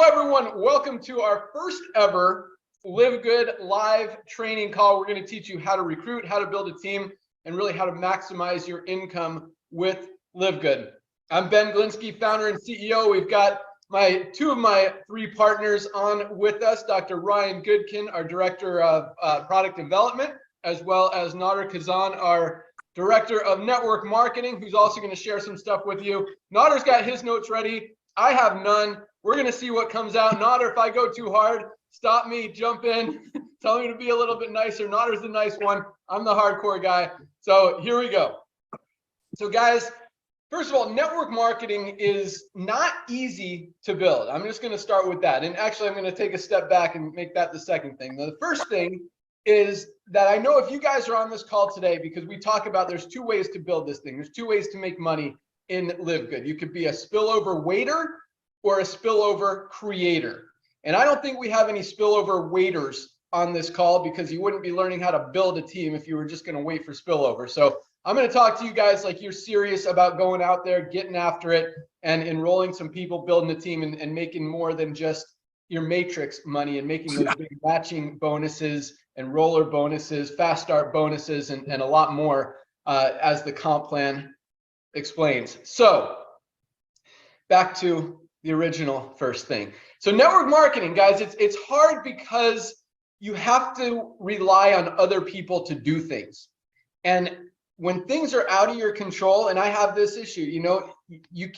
Hello, everyone. Welcome to our first ever LiveGood live training call. We're going to teach you how to recruit, how to build a team, and really how to maximize your income with LiveGood. I'm Ben Glinsky, founder and CEO. We've got two of my three partners on with us, Dr. Ryan Goodkin, our Director of Product Development, as well as Nader Kazan, our Director of Network Marketing, who's also going to share some stuff with you. Nader's got his notes ready. I have none. We're going to see what comes out. Nader, if I go too hard, stop me, jump in, tell me to be a little bit nicer. Nader's the nice one. I'm the hardcore guy. So here we go. So guys, first of all, network marketing is not easy to build. I'm just going to start with that. And actually, I'm going to take a step back and make that the second thing. Now, the first thing is that I know if you guys are on this call today, because we talk about there's two ways to build this thing. There's two ways to make money in LiveGood. You could be a spillover waiter or a spillover creator. And I don't think we have any spillover waiters on this call, because you wouldn't be learning how to build a team if you were just going to wait for spillover. So I'm going to talk to you guys like you're serious about going out there, getting after it, and enrolling some people, building a team, and making more than just your matrix money, and making those big matching bonuses and roller bonuses, fast start bonuses, and a lot more as the comp plan explains. So back to the original first thing. So network marketing, guys, it's hard because you have to rely on other people to do things. And when things are out of your control, and I have this issue, you know, you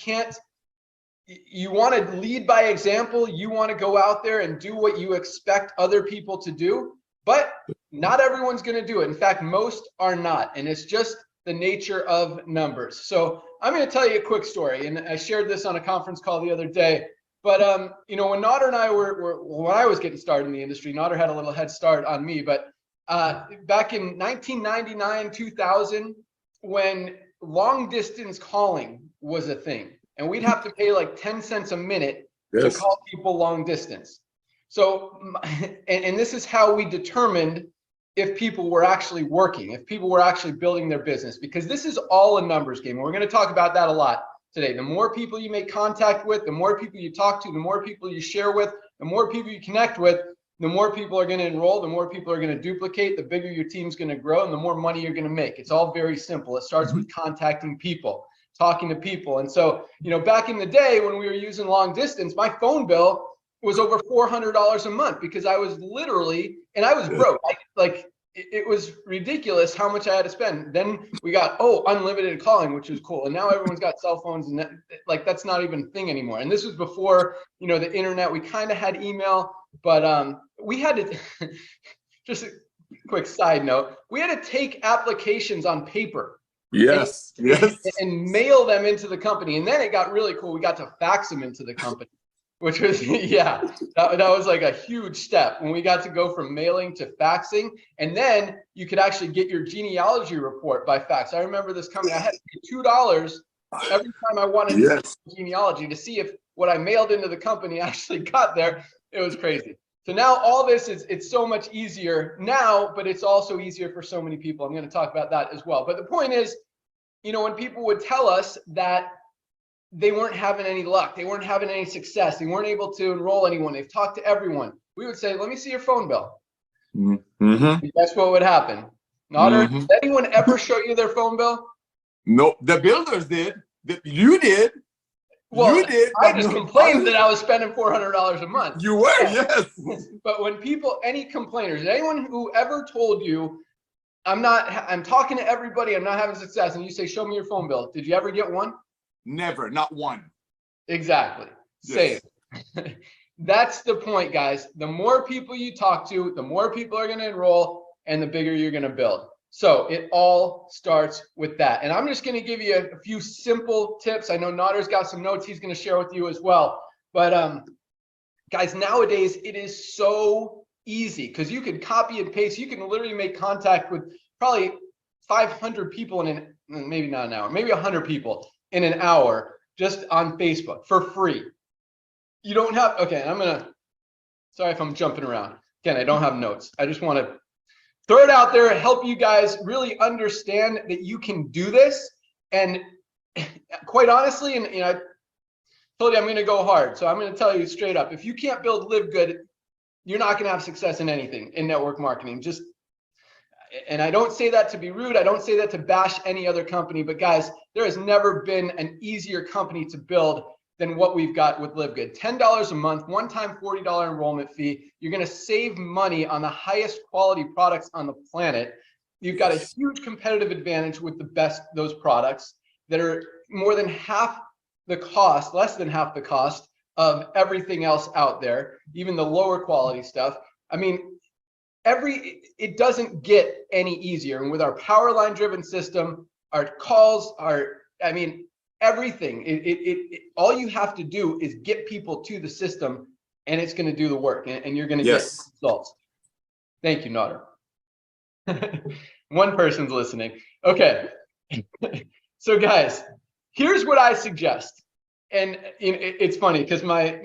want to lead by example. You want to go out there and do what you expect other people to do, but not everyone's going to do it. In fact, most are not. And it's just the nature of numbers. So I'm going to tell you a quick story, and I shared this on a conference call the other day. But you know, when Nader and I when I was getting started in the industry, Nader had a little head start on me. But back in 1999, 2000, when long distance calling was a thing, and we'd have to pay like 10 cents a minute to call people long distance. So, and this is how we determined if people were actually working, if people were actually building their business, because this is all a numbers game. And we're going to talk about that a lot today. The more people you make contact with, the more people you talk to, the more people you share with, the more people you connect with, the more people are going to enroll, the more people are going to duplicate, the bigger your team's going to grow, and the more money you're going to make. It's all very simple. It starts with contacting people, talking to people. And so, you know, back in the day when we were using long distance, my phone bill was over $400 a month, because I was literally, and I was broke. It was ridiculous how much I had to spend. Then we got, unlimited calling, which was cool. And now everyone's got cell phones, and that's not even a thing anymore. And this was before, you know, the internet. We kind of had email, but we had to, just a quick side note, we had to take applications on paper. Yes. And mail them into the company. And then it got really cool. We got to fax them into the company, which was, yeah, that was like a huge step when we got to go from mailing to faxing. And then you could actually get your genealogy report by fax. I remember this coming. I had to pay $2 every time I wanted to see genealogy to see if what I mailed into the company actually got there. It was crazy. So now all this it's so much easier now, but it's also easier for so many people. I'm going to talk about that as well. But the point is, you know, when people would tell us that they weren't having any luck, they weren't having any success, they weren't able to enroll anyone, they've talked to everyone, we would say, let me see your phone bill. Guess what would happen? Nader, did anyone ever show you their phone bill? No, the builders did. You did. Well, you did. I just complained that I was spending $400 a month. You were, yes. But when people, any complainers, anyone who ever told you, I'm talking to everybody, I'm not having success, and you say, show me your phone bill, did you ever get one? Never, not one. Exactly. Yes. Same. That's the point, guys. The more people you talk to, the more people are going to enroll, and the bigger you're going to build. So it all starts with that. And I'm just going to give you a few simple tips. I know Nader's got some notes he's going to share with you as well. But guys, nowadays it is so easy, because you can copy and paste. You can literally make contact with probably 500 people in maybe not an hour, maybe 100 people in an hour just on Facebook for free. You don't have, okay, sorry if I'm jumping around. Again, I don't have notes. I just want to throw it out there and help you guys really understand that you can do this. And quite honestly, and you know, told you I'm going to go hard. So I'm going to tell you straight up, if you can't build LiveGood, you're not going to have success in anything in network marketing. And I don't say that to be rude. I don't say that to bash any other company, but guys, there has never been an easier company to build than what we've got with LiveGood. $10 a month, one-time $40 enrollment fee. You're going to save money on the highest quality products on the planet. You've got a huge competitive advantage with those products that are more than half the cost, less than half the cost of everything else out there, even the lower quality stuff. I mean, it doesn't get any easier. And with our powerline driven system, our calls, everything, all you have to do is get people to the system, and it's going to do the work, and you're going to get results. Thank you, Naughter. One person's listening. Okay. So guys, here's what I suggest. And it's funny because my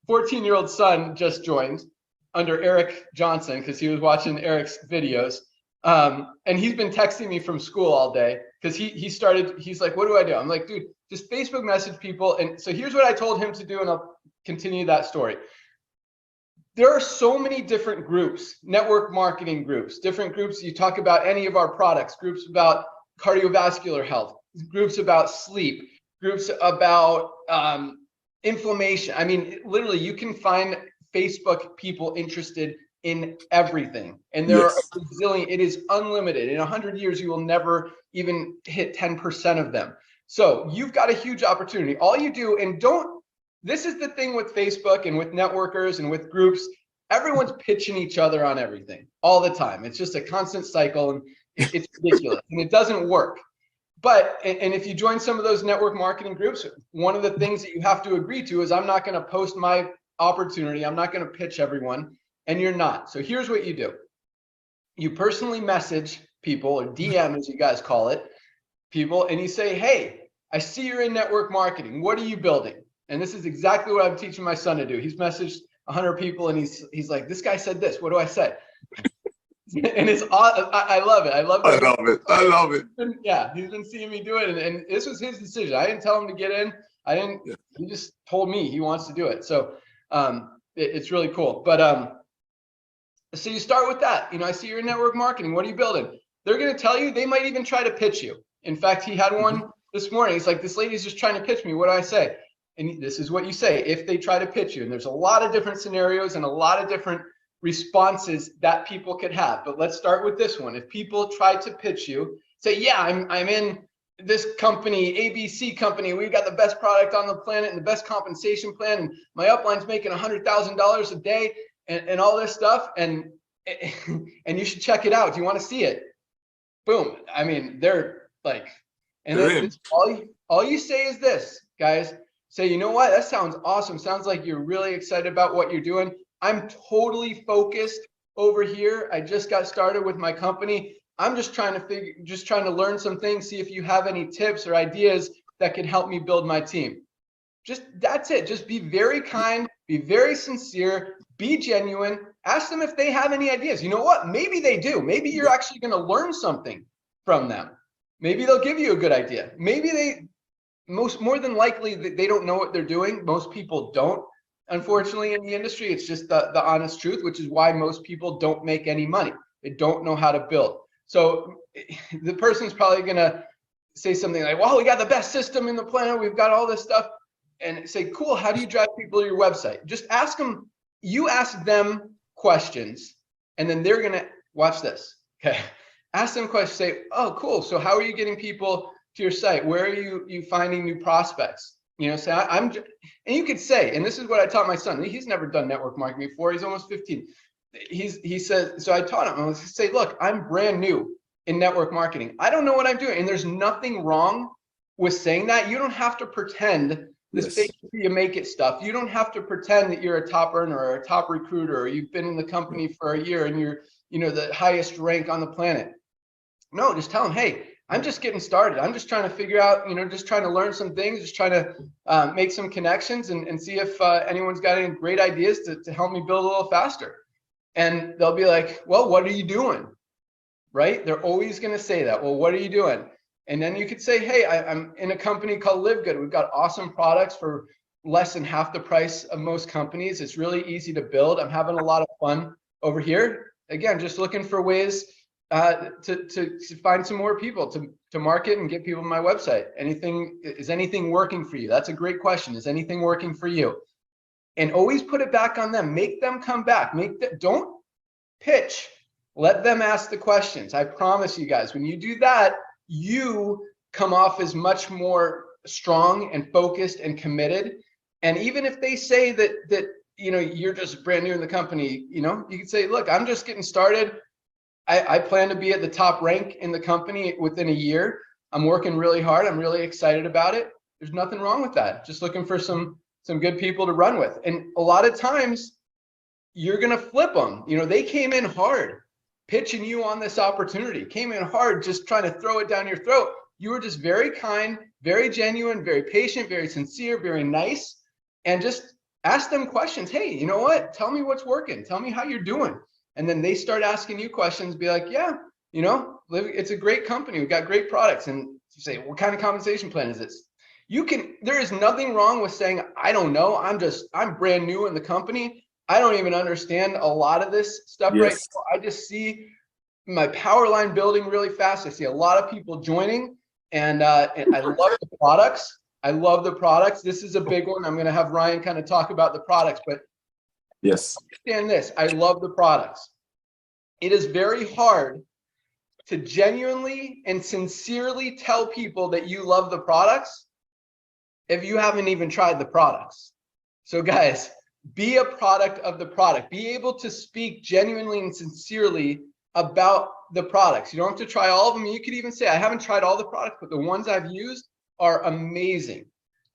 14-year-old son just joined under Eric Johnson because he was watching Eric's videos. And he's been texting me from school all day because he's like, what do I do? I'm like, dude, just Facebook message people. And so here's what I told him to do, and I'll continue that story. There are so many different groups, network marketing groups, different groups. You talk about any of our products, groups about cardiovascular health, groups about sleep, groups about inflammation. I mean, literally, you can find Facebook people interested in everything. And there are a bazillion, it is unlimited. In 100 years, you will never even hit 10% of them. So you've got a huge opportunity. All you do, this is the thing with Facebook and with networkers and with groups, everyone's pitching each other on everything all the time. It's just a constant cycle, and it's ridiculous, and it doesn't work. But, and if you join some of those network marketing groups, one of the things that you have to agree to is I'm not going to post my opportunity. I'm not going to pitch everyone, and you're not. So here's what you do. You personally message people, or DM as you guys call it, people, and you say, hey, I see you're in network marketing. What are you building? And this is exactly what I'm teaching my son to do. He's messaged 100 people, and he's like, this guy said this. What do I say? And it's I love it. I love it. Yeah, he's been seeing me do it, and this was his decision. I didn't tell him to get in. He just told me he wants to do it. So it's really cool. But so you start with that. I see you're in network marketing. What are you building? They're going to tell you. They might even try to pitch you. In fact, he had one this morning. He's like, this lady's just trying to pitch me. What do I say? And this is what you say if they try to pitch you. And there's a lot of different scenarios and a lot of different responses that people could have. But let's start with this one. If people try to pitch you, say, yeah, I'm in this company, ABC company. We've got the best product on the planet and the best compensation plan. And my upline's making $100,000 a day and all this stuff. And you should check it out. Do you want to see it? Boom. I mean, they're like, and then all you say is this, guys. Say, you know what? That sounds awesome. Sounds like you're really excited about what you're doing. I'm totally focused over here. I just got started with my company. I'm just trying to learn some things, see if you have any tips or ideas that can help me build my team. That's it. Just be very kind, be very sincere, be genuine. Ask them if they have any ideas. You know what? Maybe they do. Maybe you're actually going to learn something from them. Maybe they'll give you a good idea. Maybe more than likely they don't know what they're doing. Most people don't. Unfortunately, in the industry, it's just the honest truth, which is why most people don't make any money. They don't know how to build. So the person's probably going to say something like, well, we got the best system in the planet. We've got all this stuff. And say, cool, how do you drive people to your website? Just ask them. You ask them questions, and then they're going to watch this. Okay. Ask them questions. Say, oh, cool. So how are you getting people to your site? Where are you finding new prospects? Say, and you could say, and this is what I taught my son. He's never done network marketing before. He's almost 15. He said, so I taught him, I was say, look, I'm brand new in network marketing. I don't know what I'm doing. And there's nothing wrong with saying that. You don't have to pretend this fake you make it stuff. You don't have to pretend that you're a top earner or a top recruiter, or you've been in the company for a year and you're, the highest rank on the planet. No, just tell them, hey, I'm just getting started. I'm just trying to figure out, just trying to learn some things, just trying to make some connections and see if anyone's got any great ideas to help me build a little faster. And they'll be like, well, what are you doing? Right? They're always going to say that. Well, what are you doing? And then you could say, hey, I'm in a company called LiveGood. We've got awesome products for less than half the price of most companies. It's really easy to build. I'm having a lot of fun over here. Again, just looking for ways to find some more people to market and get people to my website. Is anything working for you? That's a great question. Is anything working for you? And always put it back on them. Make them come back. Don't pitch. Let them ask the questions. I promise you guys, when you do that, you come off as much more strong and focused and committed. And even if they say that you're just brand new in the company, you can say, look, I'm just getting started. I plan to be at the top rank in the company within a year. I'm working really hard. I'm really excited about it. There's nothing wrong with that. Just looking for some good people to run with. And a lot of times you're going to flip them. They came in hard, pitching you on this opportunity, came in hard, just trying to throw it down your throat. You were just very kind, very genuine, very patient, very sincere, very nice. And just ask them questions. Hey, you know what? Tell me what's working. Tell me how you're doing. And then they start asking you questions. Be like, yeah, it's a great company. We've got great products. And you say, what kind of compensation plan is this? There is nothing wrong with saying, I don't know. I'm brand new in the company. I don't even understand a lot of this stuff right now. I just see my power line building really fast. I see a lot of people joining, and I love the products. I love the products. This is a big one. I'm going to have Ryan kind of talk about the products, but yes, understand this. I love the products. It is very hard to genuinely and sincerely tell people that you love the products if you haven't even tried the products. So guys, be a product of the product. Be able to speak genuinely and sincerely about the products. You don't have to try all of them. You could even say, I haven't tried all the products, but the ones I've used are amazing.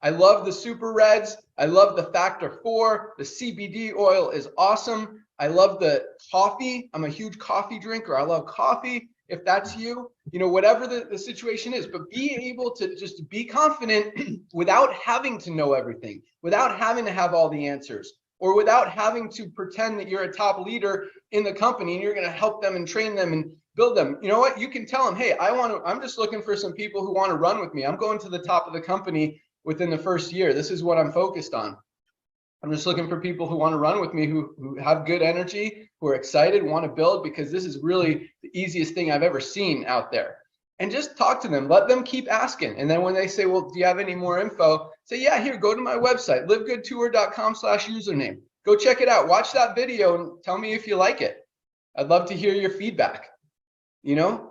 I love the super reds. I love the factor 4. The CBD oil is awesome. I love the coffee. I'm a huge coffee drinker. I love coffee. If that's you, whatever the situation is, but be able to just be confident without having to know everything, without having to have all the answers, or without having to pretend that you're a top leader in the company and you're going to help them and train them and build them. You know what? You can tell them, hey, I'm just looking for some people who want to run with me. I'm going to the top of the company within the first year. This is what I'm focused on. I'm just looking for people who want to run with me, who have good energy, who are excited, want to build, because this is really the easiest thing I've ever seen out there. And just talk to them. Let them keep asking. And then when they say, well, do you have any more info? Say, yeah, here, go to my website, livegoodtour.com/username. Go check it out. Watch that video and tell me if you like it. I'd love to hear your feedback.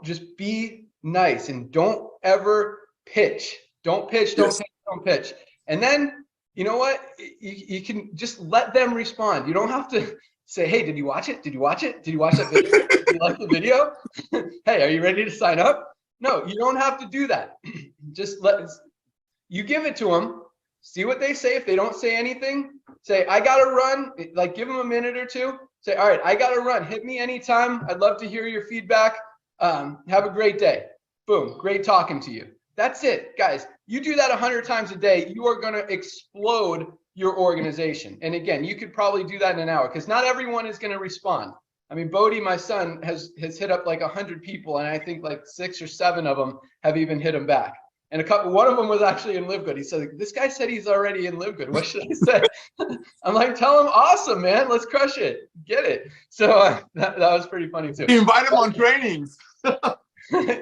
Just be nice and don't ever pitch. Don't pitch, don't pitch, don't pitch. And then, you know what? You can just let them respond. You don't have to say, hey, did you watch it? Did you watch it? Did you watch that video? Did you like the video? Hey, are you ready to sign up? No, you don't have to do that. Just you give it to them, see what they say. If they don't say anything, say, I got to run. Like, give them a minute or two. Say, all right, I got to run. Hit me anytime. I'd love to hear your feedback. Have a great day. Boom. Great talking to you. That's it, guys. You do that 100 times a day, you are going to explode your organization. And again, you could probably do that in an hour, because not everyone is going to respond. I mean, Bodie, my son, has hit up like 100 people, and I think like 6 or 7 of them have even hit him back. And one of them was actually in LiveGood. He said, this guy said he's already in LiveGood. What should I say? I'm like, tell him, awesome, man. Let's crush it. Get it. So that was pretty funny too. You invite him on trainings.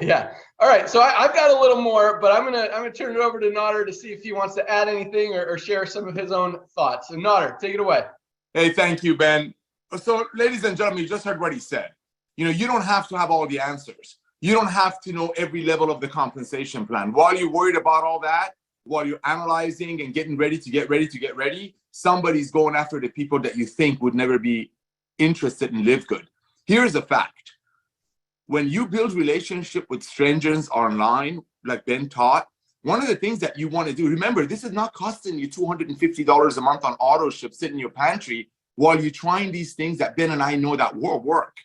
Yeah. All right. So I've got a little more, but I'm gonna turn it over to Nader to see if he wants to add anything or share some of his own thoughts. So Nader, take it away. Hey, thank you, Ben. So, ladies and gentlemen, you just heard what he said. You don't have to have all the answers. You don't have to know every level of the compensation plan. While you're worried about all that, while you're analyzing and getting ready to get ready, somebody's going after the people that you think would never be interested in LiveGood. Here's a fact. When you build relationship with strangers online, like Ben taught, one of the things that you want to do, remember, this is not costing you $250 a month on autoship sitting in your pantry while you're trying these things that Ben and I know that will work.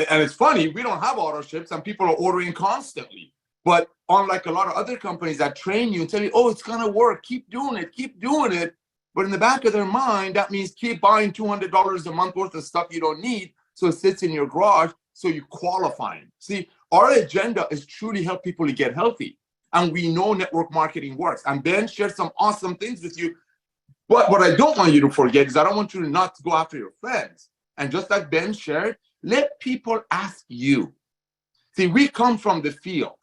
And it's funny, we don't have autoships and people are ordering constantly. But unlike a lot of other companies that train you and tell you, oh, it's going to work, keep doing it. But in the back of their mind, that means keep buying $200 a month worth of stuff you don't need, so it sits in your garage, so you're qualifying. See, our agenda is truly help people to get healthy. And we know network marketing works. And Ben shared some awesome things with you. But what I don't want you to forget is I don't want you to not go after your friends. And just like Ben shared, let people ask you. See, we come from the field.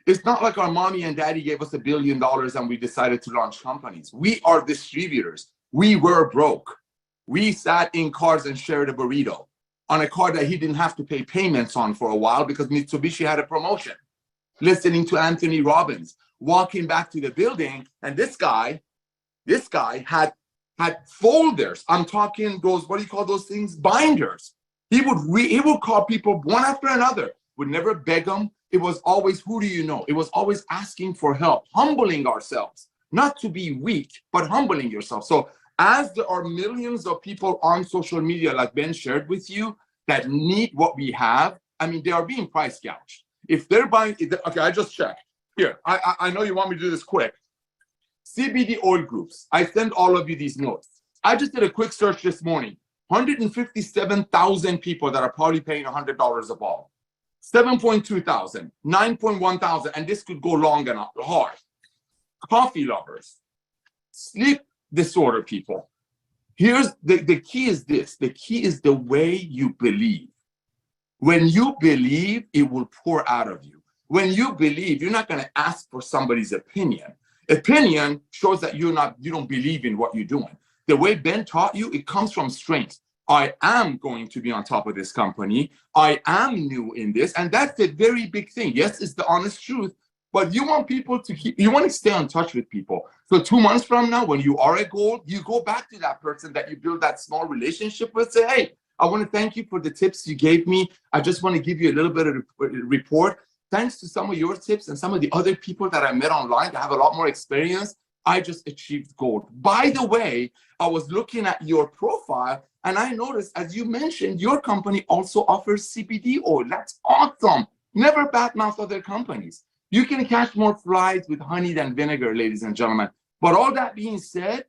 It's not like our mommy and daddy gave us $1 billion and we decided to launch companies. We are distributors. We were broke. We sat in cars and shared a burrito on a car that he didn't have to pay payments on for a while because Mitsubishi had a promotion. Listening to Anthony Robbins, walking back to the building, and this guy had folders. I'm talking those, what do you call those things? Binders. He would call people one after another, would never beg them. It was always, who do you know? It was always asking for help, humbling ourselves, not to be weak, but humbling yourself. So as there are millions of people on social media, like Ben shared with you, that need what we have, I mean, they are being price gouged. If they're buying, okay, I just checked. Here, I know you want me to do this quick. CBD oil groups. I send all of you these notes. I just did a quick search this morning. 157,000 people that are probably paying $100 a ball. 7.2 thousand, 9.1 thousand, and this could go long and hard. Coffee lovers, sleep disorder people. Here's the key is this. The key is the way you believe. When you believe, it will pour out of you. When you believe, you're not going to ask for somebody's opinion. Opinion shows that you don't believe in what you're doing. The way Ben taught you, it comes from strength. I am going to be on top of this company. I am new in this. And that's a very big thing. Yes, it's the honest truth, but you want people to you want to stay in touch with people. So 2 months from now, when you are at gold, you go back to that person that you build that small relationship with, say, hey, I want to thank you for the tips you gave me. I just want to give you a little bit of a report. Thanks to some of your tips and some of the other people that I met online that have a lot more experience, I just achieved gold. By the way, I was looking at your profile and I noticed, as you mentioned, your company also offers CBD oil. That's awesome. Never badmouth other companies. You can catch more flies with honey than vinegar, ladies and gentlemen. But all that being said,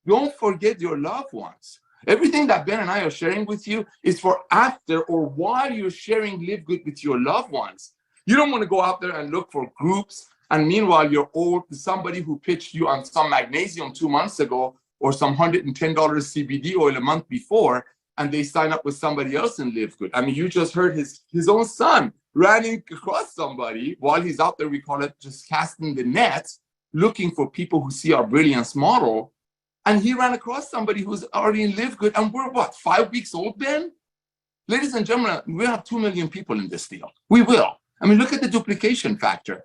don't forget your loved ones. Everything that Ben and I are sharing with you is for after or while you're sharing LiveGood with your loved ones. You don't want to go out there and look for groups. And meanwhile, you're owed to somebody who pitched you on some magnesium 2 months ago or some $110 CBD oil a month before, and they sign up with somebody else in LiveGood. I mean, you just heard his own son running across somebody while he's out there, we call it just casting the net, looking for people who see our brilliance model. And he ran across somebody who's already in LiveGood. And we're what, 5 weeks old, Ben? Ladies and gentlemen, we have 2 million people in this deal. We will. I mean, look at the duplication factor.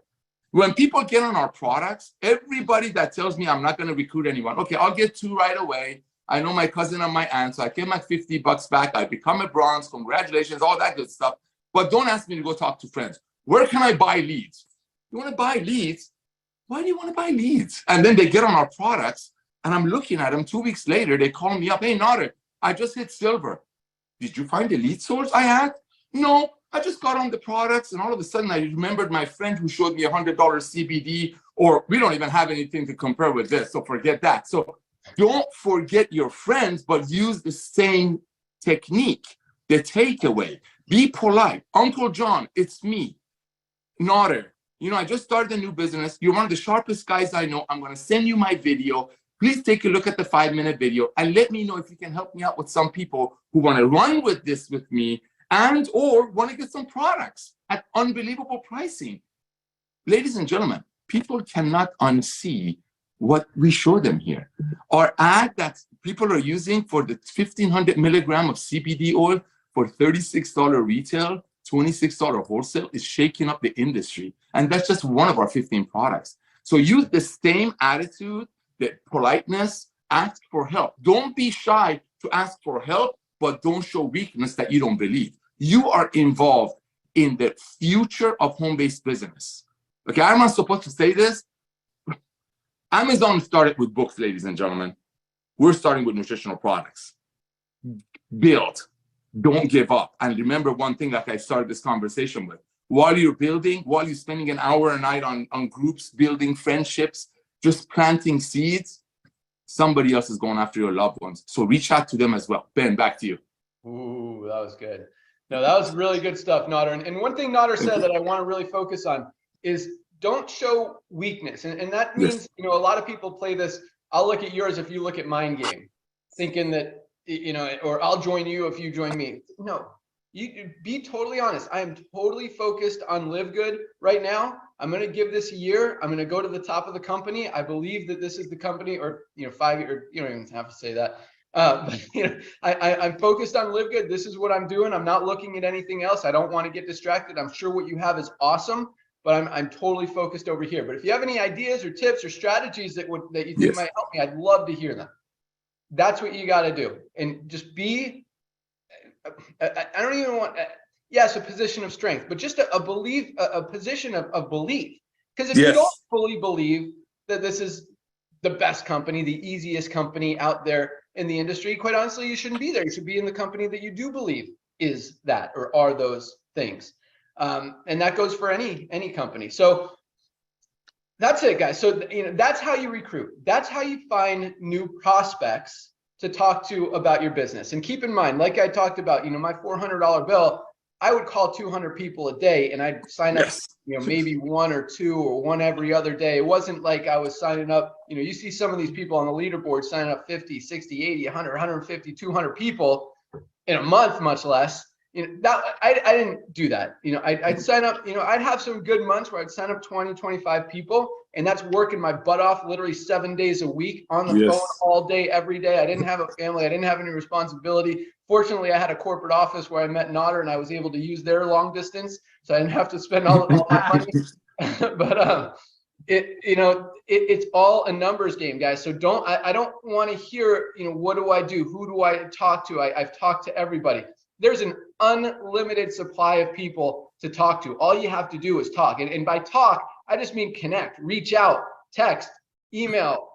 When people get on our products, everybody that tells me I'm not going to recruit anyone, okay, I'll get 2 right away. I know my cousin and my aunt, so I get my $50 back. I become a bronze. Congratulations, all that good stuff. But don't ask me to go talk to friends. Where can I buy leads? You want to buy leads? Why do you want to buy leads? And then they get on our products, and I'm looking at them. 2 weeks later, they call me up. Hey, Nader, I just hit silver. Did you find a lead source? I had. No, I just got on the products, and all of a sudden I remembered my friend who showed me $100 CBD, or we don't even have anything to compare with this, so forget that. So don't forget your friends, but use the same technique, the takeaway. Be polite. Uncle John, it's me, Nader. You know, I just started a new business. You're one of the sharpest guys I know. I'm going to send you my video. Please take a look at the 5-minute video and let me know if you can help me out with some people who want to run with this with me and or want to get some products at unbelievable pricing. Ladies and gentlemen, people cannot unsee what we show them here. Our ad that people are using for the 1,500 milligram of CBD oil for $36 retail, $26 wholesale is shaking up the industry. And that's just one of our 15 products. So use the same attitude, the politeness, ask for help. Don't be shy to ask for help, but don't show weakness that you don't believe. You are involved in the future of home-based business. Okay, I'm not supposed to say this. Amazon started with books, ladies and gentlemen. We're starting with nutritional products. Build. Don't give up. And remember one thing that I started this conversation with. While you're building, while you're spending an hour a night on groups, building friendships, just planting seeds, somebody else is going after your loved ones. So reach out to them as well. Ben, back to you. Ooh, that was good. No, that was really good stuff, Nader. And one thing Nader said that I want to really focus on is don't show weakness. And that means, you know, a lot of people play this I'll look at yours if you look at mine game, thinking that, you know, or I'll join you if you join me. No, you be totally honest. I am totally focused on LiveGood right now. I'm going to give this a year. I'm going to go to the top of the company. I believe that this is the company, or, you know, 5 years, you don't even have to say that. But, you know, I'm focused on LiveGood. This is what I'm doing. I'm not looking at anything else. I don't want to get distracted. I'm sure what you have is awesome, but I'm totally focused over here. But if you have any ideas or tips or strategies that you think might help me, I'd love to hear them. That's what you got to do. And just be, I don't even want, yes, a position of strength, but just a position of belief. Because if you don't fully believe that this is the best company, the easiest company out there in the industry, quite honestly, you shouldn't be there. You should be in the company that you do believe is that, or are those things. And that goes for any company. So that's it, guys. So, you know, that's how you recruit. That's how you find new prospects to talk to about your business. And keep in mind, like I talked about, you know, my $400 bill, I would call 200 people a day, and I'd sign up, you know, maybe 1 or 2 or 1 every other day. It wasn't like I was signing up, you know, you see some of these people on the leaderboard signing up 50, 60, 80, 100, 150, 200 people in a month, much less. You know, that I didn't do that. You know, I'd sign up, you know, I'd have some good months where I'd sign up 20, 25 people, and that's working my butt off literally 7 days a week on the phone all day, every day. I didn't have a family. I didn't have any responsibility. Fortunately, I had a corporate office where I met Nodder, and I was able to use their long distance, so I didn't have to spend all that money. But it's all a numbers game, guys. So I don't want to hear, you know, what do I do? Who do I talk to? I've talked to everybody. There's an unlimited supply of people to talk to. All you have to do is talk. And by talk, I just mean connect, reach out, text, email,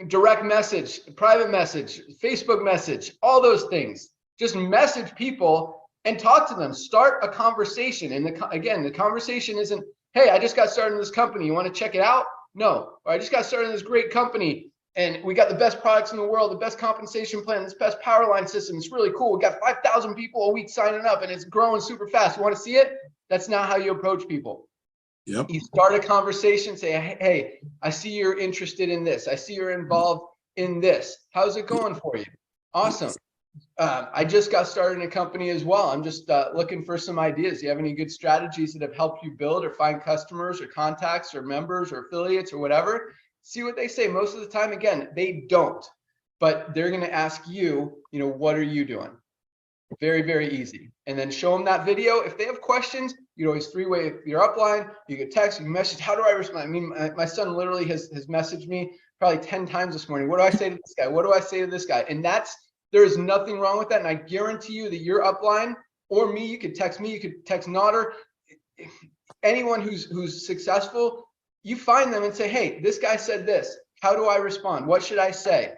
direct message, private message, Facebook message, all those things. Just message people and talk to them. Start a conversation. And again, the conversation isn't, hey, I just got started in this company. You want to check it out? No. Or I just got started in this great company, and we got the best products in the world, the best compensation plan, this best powerline system. It's really cool. We got 5,000 people a week signing up, and it's growing super fast. You want to see it? That's not how you approach people. Yep. You start a conversation, say, hey, I see you're interested in this. I see you're involved in this. How's it going for you? Awesome. I just got started in a company as well. I'm just looking for some ideas. Do you have any good strategies that have helped you build or find customers or contacts or members or affiliates or whatever? See what they say. Most of the time, again, they don't, but they're going to ask you, you know, what are you doing? Very, very easy. And then show them that video. If they have questions, you always 3-way your upline. You can text, you can message. How do I respond? I mean, my son literally has messaged me probably 10 times this morning. What do I say to this guy? What do I say to this guy? And there is nothing wrong with that. And I guarantee you that your upline or me, you could text me, you could text Nodder, anyone who's successful, you find them and say, hey, this guy said this. How do I respond? What should I say?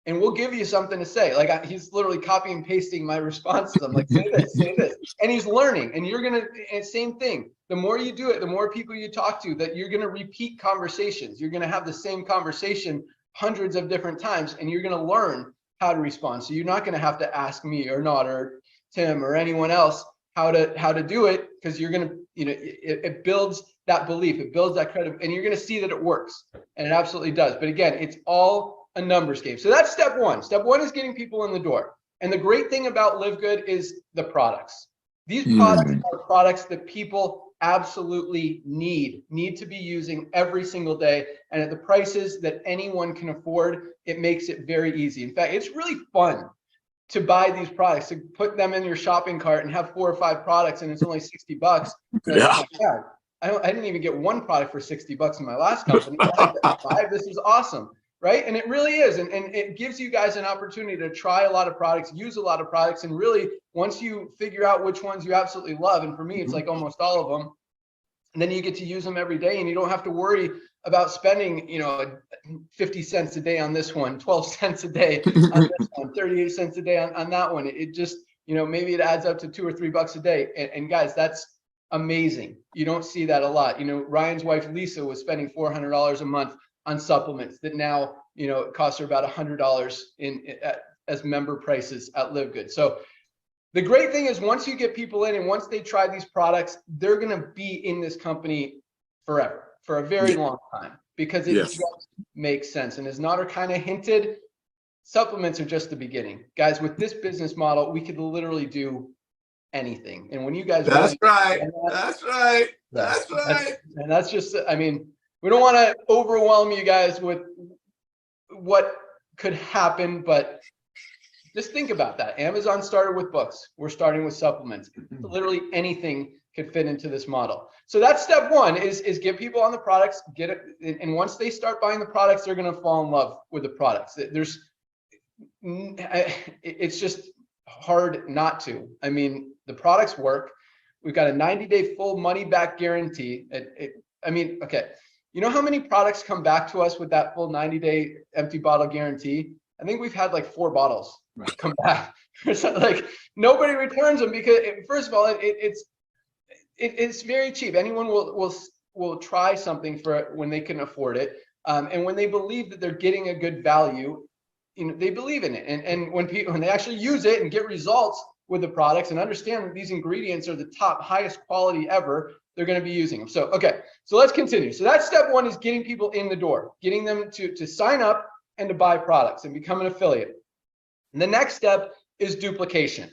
And we'll give you something to say. Like he's literally copying and pasting my responses. I'm like, say this, say this. And he's learning. And you're going to, same thing. The more you do it, the more people you talk to, that you're going to repeat conversations. You're going to have the same conversation hundreds of different times, and you're going to learn how to respond. So you're not going to have to ask me or not, or Tim or anyone else how to do it, because you're going to, you know, it builds that belief. It builds that credibility, and you're going to see that it works. And it absolutely does. But again, it's all a numbers game. So that's step one. Step one is getting people in the door. And the great thing about LiveGood is the products. These products are products that people absolutely need to be using every single day. And at the prices that anyone can afford, it makes it very easy. In fact, it's really fun to buy these products, to put them in your shopping cart and have 4 or 5 products, and it's only $60. Yeah. I didn't even get one product for $60 in my last company. I got 5. This is awesome. Right? And it really is. And it gives you guys an opportunity to try a lot of products, use a lot of products. And really, once you figure out which ones you absolutely love, and for me, it's like almost all of them, and then you get to use them every day, and you don't have to worry about spending, you know, 50 cents a day on this one, 12 cents a day on this one, 38 cents a day on that one. It just, you know, maybe it adds up to $2 or $3 a day. And guys, that's amazing. You don't see that a lot. You know, Ryan's wife, Lisa, was spending $400 a month on supplements that now, you know, it costs her about $100 as member prices at LiveGood. So the great thing is, once you get people in and once they try these products, they're going to be in this company forever, for a very long time, because it just makes sense. And as Nader kind of hinted, supplements are just the beginning. Guys, with this business model, we could literally do anything. And when you guys That's right. And that's just, I mean, we don't want to overwhelm you guys with what could happen, but just think about that. Amazon started with books. We're starting with supplements. Literally anything could fit into this model. So that's step one, is get people on the products, get it. And once they start buying the products, they're going to fall in love with the products. It's just hard not to. I mean, the products work. We've got a 90-day full money back guarantee. I mean, okay. You know how many products come back to us with that full 90-day empty bottle guarantee? I think we've had like 4 bottles come back. So like nobody returns them because first of all, it's very cheap. Anyone will try something for it when they can afford it, and when they believe that they're getting a good value, you know, they believe in it. And when they actually use it and get results with the products and understand that these ingredients are the top, highest quality ever, they're going to be using them. So okay, so let's continue. So that's step one, is getting people in the door, getting them to sign up and to buy products and become an affiliate. And the next step is duplication,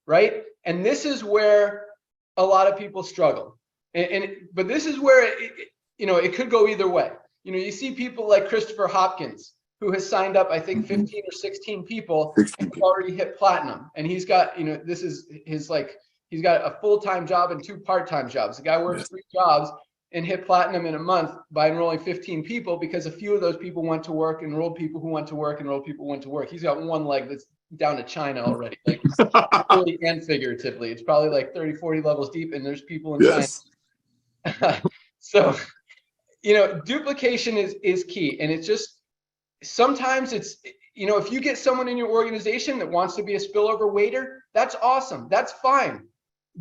right? And this is where a lot of people struggle. But this is where it could go either way. You know, you see people like Christopher Hopkins, who has signed up, I think 15 or 16 people and already hit platinum. And he's got, you know, this is his, like, he's got a full-time job and 2 part-time jobs. The guy works 3 jobs and hit platinum in a month by enrolling 15 people, because a few of those people went to work, enrolled people who went to work, enrolled people who went to work. He's got one leg that's down to China already, like literally and figuratively. It's probably like 30, 40 levels deep, and there's people in China. So, you know, duplication is key. And it's just, sometimes it's, you know, if you get someone in your organization that wants to be a spillover waiter, that's awesome. That's fine.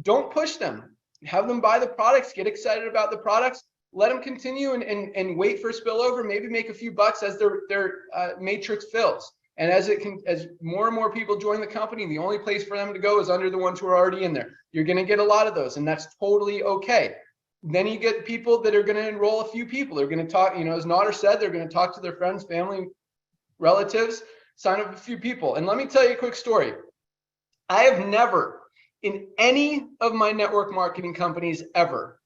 Don't push them. Have them buy the products, get excited about the products, let them continue and wait for spillover, maybe make a few bucks as their matrix fills. And as more and more people join the company, the only place for them to go is under the ones who are already in there. You're going to get a lot of those, and that's totally okay. Then you get people that are going to enroll a few people. They're going to talk, you know, as Nader said, they're going to talk to their friends, family, relatives, sign up a few people. And let me tell you a quick story. I have never, in any of my network marketing companies ever,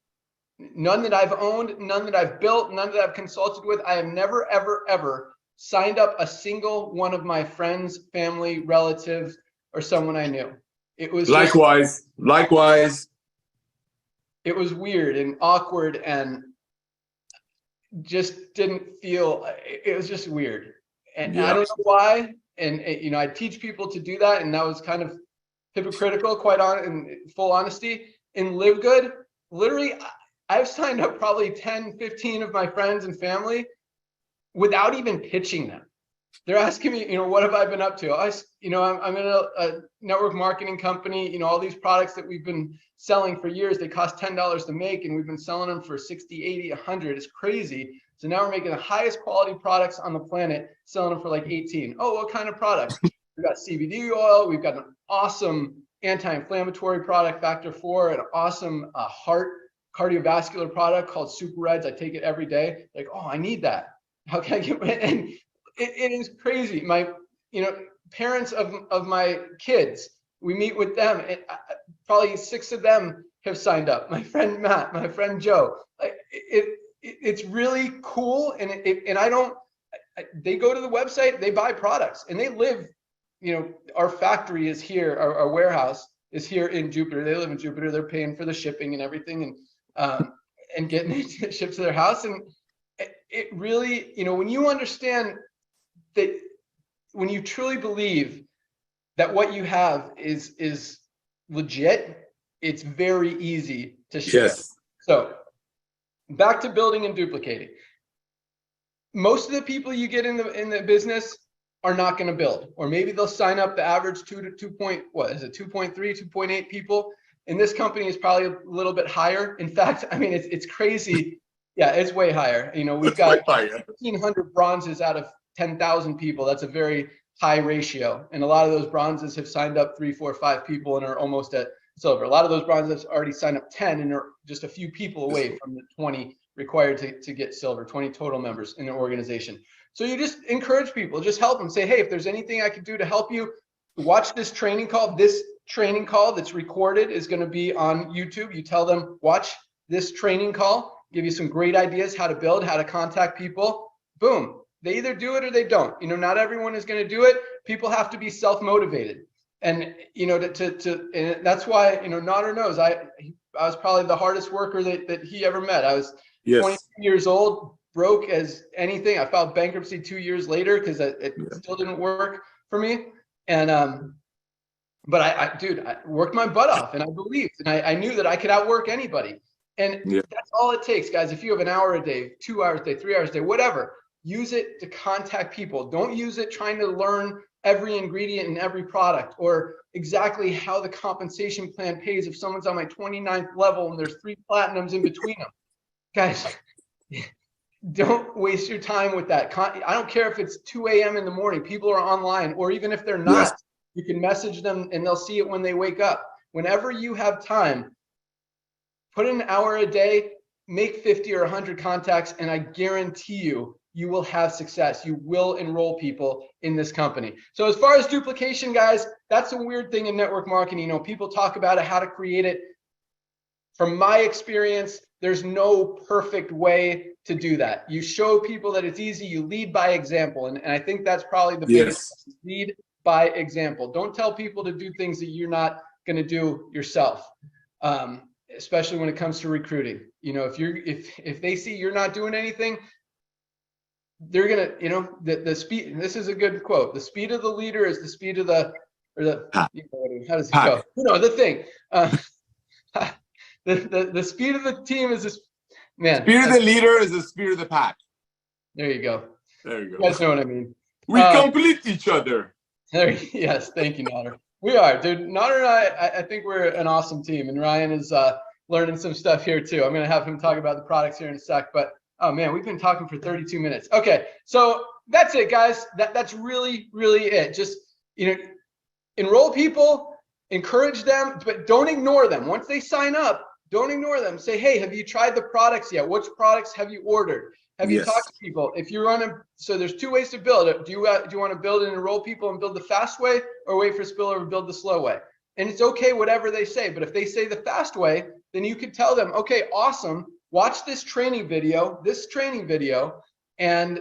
none that I've owned, none that I've built, none that I've consulted with, I have never, ever, ever signed up a single one of my friends, family, relatives, or someone I knew. It was likewise. It was weird and awkward and just didn't feel, it was just weird. And I don't know why. And you know, I teach people to do that, and that was kind of hypocritical, quite in full honesty. In LiveGood, literally, I've signed up probably 10, 15 of my friends and family without even pitching them. They're asking me, you know, what have I been up to? I'm in a network marketing company. You know, all these products that we've been selling for years, they cost $10 to make, and we've been selling them for 60, 80, 100. It's crazy. So now we're making the highest quality products on the planet, selling them for like 18. Oh, what kind of products? We've got CBD oil. We've got an awesome anti-inflammatory product, Factor 4, an awesome heart cardiovascular product called Super Reds. I take it every day. Like, oh, I need that. How can I get it? And it is crazy. My, you know, parents of my kids, we meet with them, and probably 6 of them have signed up. My friend Matt, my friend Joe. Like, it's really cool. And they go to the website, they buy products, and they live, you know, our factory is here, our warehouse is here in Jupiter. They live in Jupiter. They're paying for the shipping and everything, and getting it shipped to their house. And it really, you know, when you understand that, when you truly believe that what you have is legit, it's very easy to ship. Yes. So back to building and duplicating. Most of the people you get in the business are not going to build, or maybe they'll sign up the average 2.3, 2.8 people. In this company is probably a little bit higher. In fact, I mean, it's crazy. Yeah, it's way higher. You know, we've got 1,500 bronzes out of 10,000 people. That's a very high ratio. And a lot of those bronzes have signed up 3, 4, 5 people and are almost at silver. A lot of those bronzes already signed up 10 and are just a few people away from the 20 required to get silver, 20 total members in an organization. So you just encourage people, just help them, say, hey, if there's anything I could do to help you, watch this training call. This training call that's recorded is going to be on YouTube. You tell them, watch this training call, give you some great ideas how to build, how to contact people. Boom. They either do it or they don't. You know, not everyone is going to do it. People have to be self-motivated. And, you know, and that's why, you know, Nader knows I was probably the hardest worker that he ever met. I was 22 years old, broke as anything. I filed bankruptcy 2 years later because it still didn't work for me. And, but I worked my butt off, and I believed, and I knew that I could outwork anybody. And that's all it takes, guys. If you have an hour a day, 2 hours a day, 3 hours a day, whatever, use it to contact people. Don't use it trying to learn every ingredient in every product or exactly how the compensation plan pays if someone's on my 29th level and there's 3 platinums in between them. Guys, don't waste your time with that. I don't care if it's 2 a.m. in the morning, people are online, or even if they're not, you can message them and they'll see it when they wake up. Whenever you have time, put an hour a day, make 50 or 100 contacts, and I guarantee you, you will have success. You will enroll people in this company. So as far as duplication, guys, that's a weird thing in network marketing. You know, people talk about it, how to create it. From my experience, there's no perfect way to do that. You show people that it's easy. You lead by example. And I think that's probably the biggest. Lead by example. Don't tell people to do things that you're not going to do yourself, especially when it comes to recruiting. You know, if they see you're not doing anything, they're gonna, you know, the speed. And this is a good quote. The speed of the leader is the speed of the, or the, you know, how does it go? You know, the thing. The speed of the team is this, man. Speed of the leader is the speed of the pack. There you go. There you go. You guys know what I mean. We complete each other. Yes, thank you, Nader. We are, dude. Nader and I think we're an awesome team, and Ryan is learning some stuff here too. I'm gonna have him talk about the products here in a sec, but oh man, we've been talking for 32 minutes. Okay, so that's it, guys. That's really it. Just, you know, enroll people, encourage them, but don't ignore them. Once they sign up, don't ignore them. Say, hey, have you tried the products yet? Which products have you ordered? Have you talked to people? If you're on so there's 2 ways to build it. Do you want to build and enroll people and build the fast way, or wait for spillover and build the slow way? And it's okay, whatever they say. But if they say the fast way, then you can tell them, okay, awesome. Watch this training video, and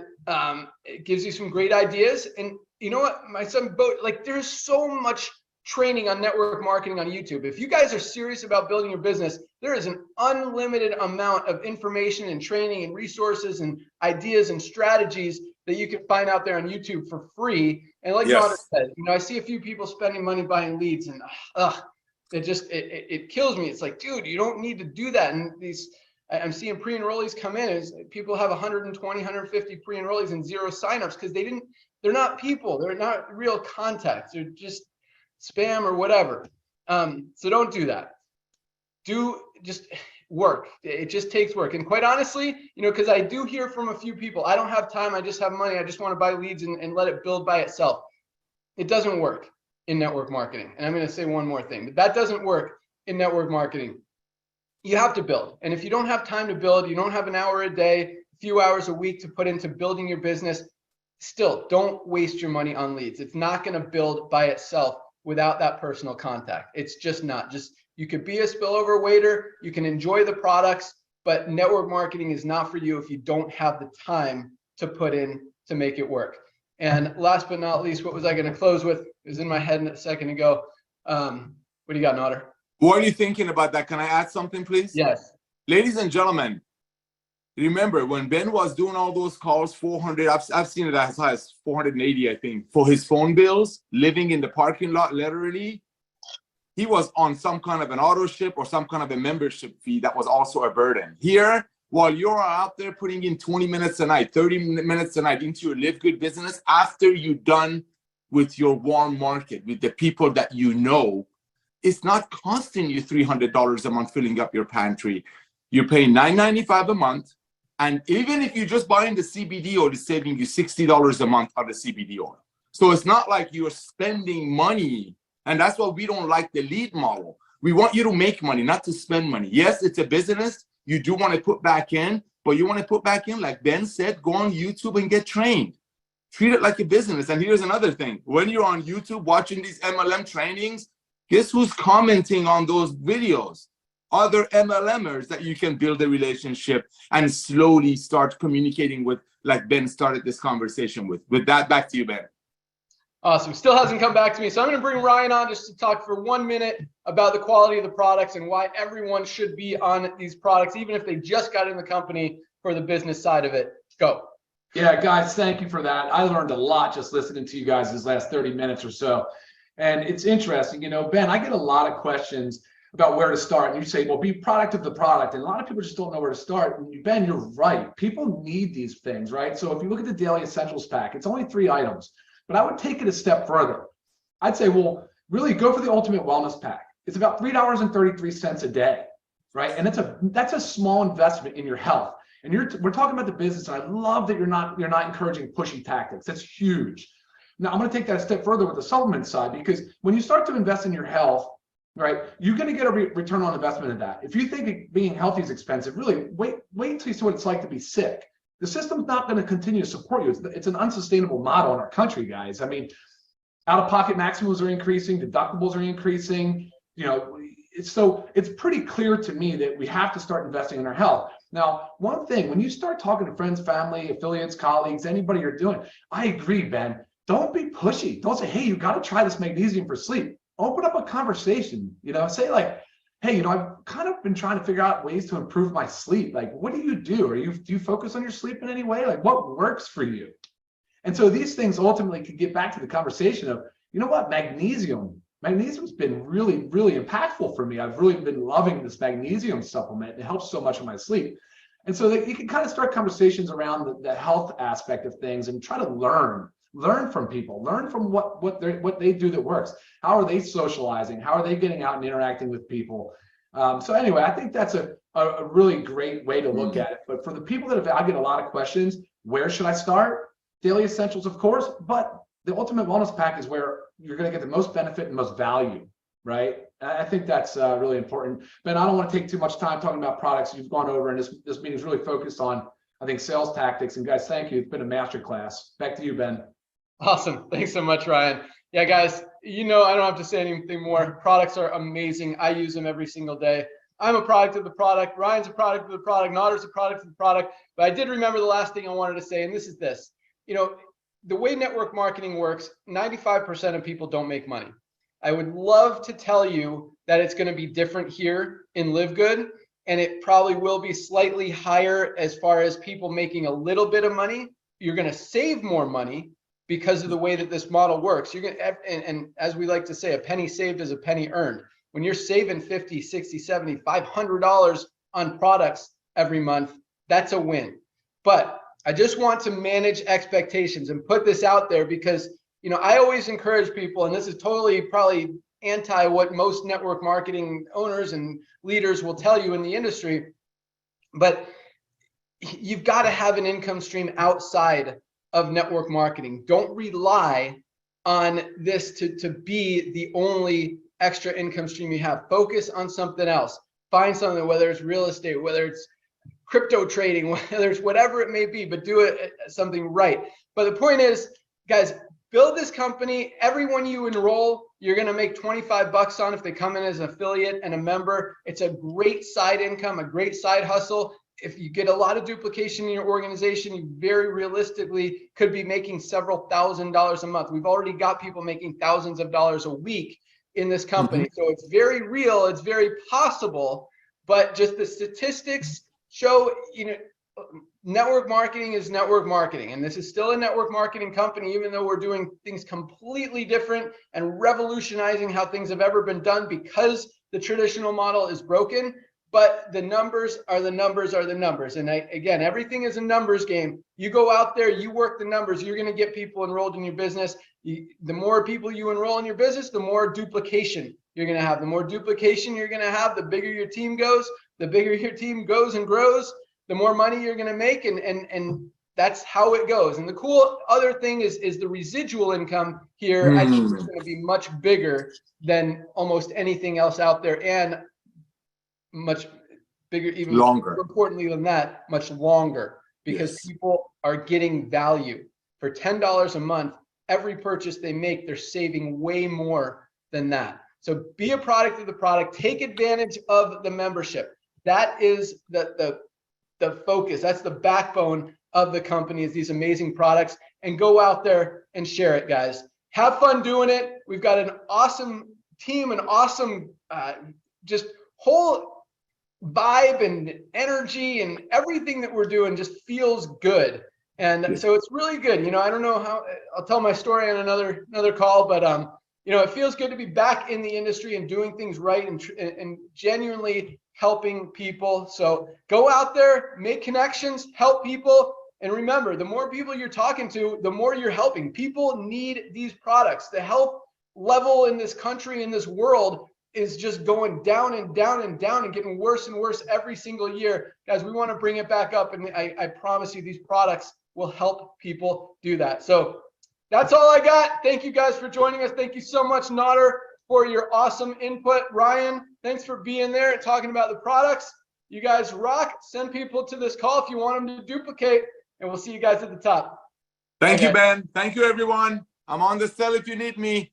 it gives you some great ideas. And you know what, my son, like, there's so much training on network marketing on YouTube. If you guys are serious about building your business, there is an unlimited amount of information and training and resources and ideas and strategies that you can find out there on YouTube for free. And like Nader said, you know, I see a few people spending money buying leads, and it kills me. It's like, dude, you don't need to do that. And I'm seeing pre-enrollees come in, as people have 120, 150 pre-enrollees and 0 signups because they're not people. They're not real contacts. They're just spam or whatever. So don't do that. Just work. It just takes work. And quite honestly, you know, because I do hear from a few people, I don't have time, I just have money, I just want to buy leads and let it build by itself. It doesn't work in network marketing. And I'm going to say one more thing. That doesn't work in network marketing. You have to build. And if you don't have time to build, you don't have an hour a day, a few hours a week to put into building your business, still don't waste your money on leads. It's not going to build by itself without that personal contact. It's just not. You could be a spillover waiter, you can enjoy the products, but network marketing is not for you if you don't have the time to put in to make it work. And last but not least, what was I going to close with? It was in my head a second ago. What do you got, Nader? What are you thinking about that? Can I add something, please? Yes. Ladies and gentlemen, remember when Ben was doing all those calls, 400, I've seen it as high as 480, I think, for his phone bills, living in the parking lot, literally, he was on some kind of an auto ship or some kind of a membership fee that was also a burden. Here, while you're out there putting in 20 minutes a night, 30 minutes a night into your LiveGood business, after you're done with your warm market, with the people that you know, it's not costing you $300 a month filling up your pantry. You're paying $9.95 a month. And even if you're just buying the CBD oil, it's saving you $60 a month on the CBD oil. So it's not like you're spending money. And that's why we don't like the lead model. We want you to make money, not to spend money. Yes, it's a business. You do want to put back in, but you want to put back in, like Ben said, go on YouTube and get trained. Treat it like a business. And here's another thing. When you're on YouTube watching these MLM trainings, guess who's commenting on those videos? Other MLMers that you can build a relationship and slowly start communicating with, like Ben started this conversation with. With that, back to you, Ben. Awesome. Still hasn't come back to me. So I'm going to bring Ryan on just to talk for 1 minute about the quality of the products and why everyone should be on these products, even if they just got in the company for the business side of it. Go. Yeah, guys, thank you for that. I learned a lot just listening to you guys these last 30 minutes or so. And it's interesting, you know, Ben, I get a lot of questions about where to start. And you say, well, be product of the product. And a lot of people just don't know where to start. And Ben, you're right. People need these things, right? So if you look at the Daily Essentials pack, it's only 3 items. But I would take it a step further. I'd say, well, really go for the Ultimate Wellness Pack. It's about $3.33 a day, right? And that's a small investment in your health. And we're talking about the business, and I love that you're not encouraging pushy tactics. That's huge. Now I'm going to take that a step further with the supplement side, because when you start to invest in your health, right, you're going to get a return on investment of that. If you think being healthy is expensive, really wait until you see what it's like to be sick. The system's not going to continue to support you. It's an unsustainable model in our country, guys. I mean, out-of-pocket maximums are increasing, deductibles are increasing. You know, it's pretty clear to me that we have to start investing in our health. Now, one thing, when you start talking to friends, family, affiliates, colleagues, anybody you're doing, I agree, Ben. Don't be pushy. Don't say, hey, you got to try this magnesium for sleep. Open up a conversation. You know, say like, hey, you know, I've kind of been trying to figure out ways to improve my sleep. Like, what do you do? Do you focus on your sleep in any way? Like, what works for you? And so these things ultimately could get back to the conversation of, you know what, Magnesium's been really, really impactful for me. I've really been loving this magnesium supplement. It helps so much with my sleep. And so that you can kind of start conversations around the health aspect of things and try to learn from people, learn from what they do that works. How are they socializing? How are they getting out and interacting with people? So anyway, I think that's a really great way to look at it. But for the people I get a lot of questions, where should I start? Daily Essentials, of course, but the Ultimate Wellness Pack is where you're going to get the most benefit and most value, right? I think that's really important. Ben, I don't want to take too much time talking about products you've gone over, and this meeting is really focused on, I think, sales tactics. And guys, thank you. It's been a masterclass. Back to you, Ben. Awesome. Thanks so much, Ryan. Yeah, guys, you know, I don't have to say anything more. Products are amazing. I use them every single day. I'm a product of the product. Ryan's a product of the product. Notter's a product of the product. But I did remember the last thing I wanted to say, and this is this. You know, the way network marketing works, 95% of people don't make money. I would love to tell you that it's going to be different here in LiveGood, and it probably will be slightly higher as far as people making a little bit of money. You're going to save more money because of the way that this model works. You're going to, and as we like to say, a penny saved is a penny earned. When you're saving 50, 60, 70, $500 on products every month, that's a win. But I just want to manage expectations and put this out there because, you know, I always encourage people, and this is totally probably anti what most network marketing owners and leaders will tell you in the industry, but you've got to have an income stream outside of network marketing. Don't rely on this to be the only extra income stream you have. Focus on something else. Find something, whether it's real estate, whether it's crypto trading, whether it's whatever it may be, but do it something right. But the point is, guys, build this company. Everyone you enroll, you're going to make 25 bucks on if they come in as an affiliate and a member. It's a great side income, a great side hustle. If you get a lot of duplication in your organization, you very realistically could be making several $1,000s a month. We've already got people making thousands of dollars a week in this company. So it's very real. It's very possible, but just the statistics show, you know, network marketing is network marketing, and this is still a network marketing company, even though we're doing things completely different and revolutionizing how things have ever been done because the traditional model is broken. But the numbers are the numbers are the numbers. And again, everything is a numbers game. You go out there, you work the numbers, you're going to get people enrolled in your business. The more people you enroll in your business, the more duplication you're going to have. The more duplication you're going to have, the bigger your team goes. The bigger your team goes and grows, the more money you're going to make. And that's how it goes. And the cool other thing is the residual income here. I think is going to be much bigger than almost anything else out there, and much bigger, even Longer. more importantly than that, much longer, because Yes. people are getting value. For $10 a month, every purchase they make, they're saving way more than that. So be a product of the product. Take advantage of the membership. That is the focus. That's the backbone of the company, is these amazing products. And go out there and share it, guys. Have fun doing it. We've got an awesome team, an awesome just whole vibe and energy, and everything that we're doing just feels good. And so it's really good. You know, I don't know how, I'll tell my story on another call, but you know, it feels good to be back in the industry and doing things right and genuinely helping people. So go out there, make connections, help people. And remember, the more people you're talking to, the more you're helping. People need these products. The health level in this country, in this world, is just going down and down and down and getting worse and worse every single year. Guys, we want to bring it back up. And I promise you, these products will help people do that. So that's all I got. Thank you guys for joining us. Thank you so much, Nader, for your awesome input. Ryan, thanks for being there and talking about the products. You guys rock. Send people to this call if you want them to duplicate, and we'll see you guys at the top. Thank you, Ben. Thank you, everyone. I'm on the cell if you need me.